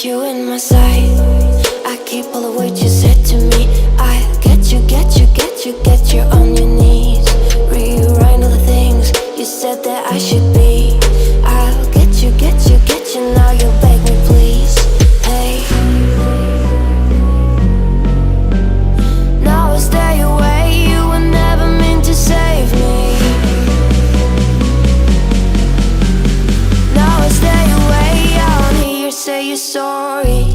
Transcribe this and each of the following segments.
got you in my sight. I keep all the words you said to me. I get you on your knees. Rewrite all the things you said that I should be. I'll get you, now you beg me please. Hey, now I stay away, you were never meant to save me. Now I stay away, I wanna hear you say you're sorry.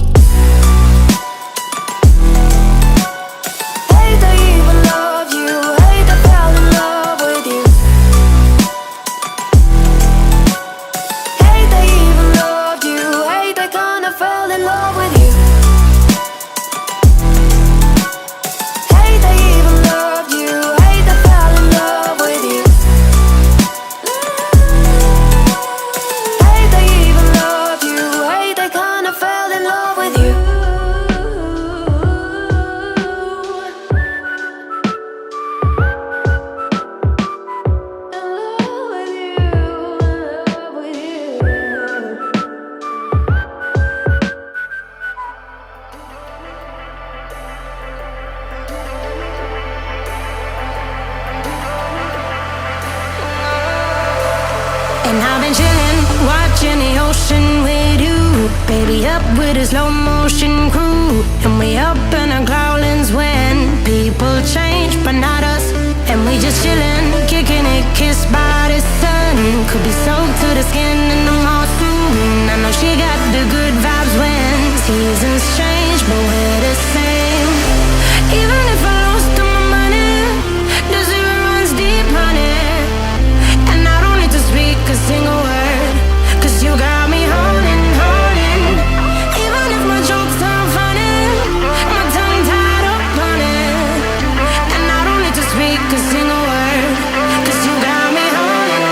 And I've been chillin', watching the ocean with you. Baby, up with a slow motion crew. And we up in our growlings when people change, but not us. And we just chillin', kicking it, kissed by the sun. Could be soaked to the skin in the mall soon. I know she got the good vibes when seasons change, but we're the same. Even if I lost all my money, the zero runs deep, honey. And I don't need to speak a single word, 'cause you got me holding. Even if my jokes aren't funny, my tongue tied up on it. And I don't need to speak a single word, 'cause you got me holding.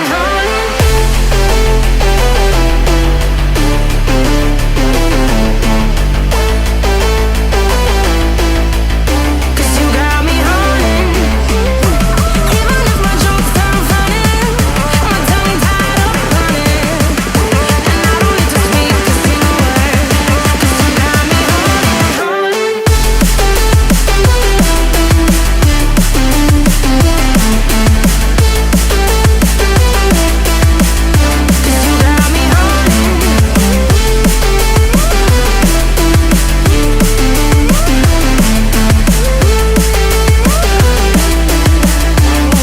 'Cause you got me holding. Even if my jokes aren't funny, my tongue tied up on it. And I don't need to speak a single word, 'cause you got me holding. 'Cause you got me holding.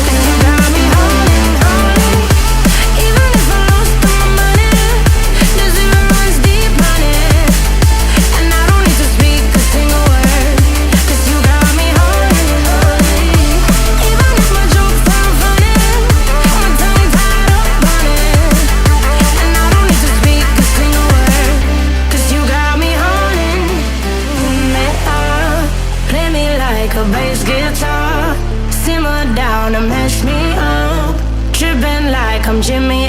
'Cause you got me holding. Even if I lost all my money, the zero runs deep, honey. And I don't need to speak a single word, 'cause you got me holding. Even if my jokes aren't funny, my tongue tied up on it. And I don't need to speak a single word, 'cause you got me holding. Play me like a bass guitar, simmer down and mash me up, tripping like I'm Jimmy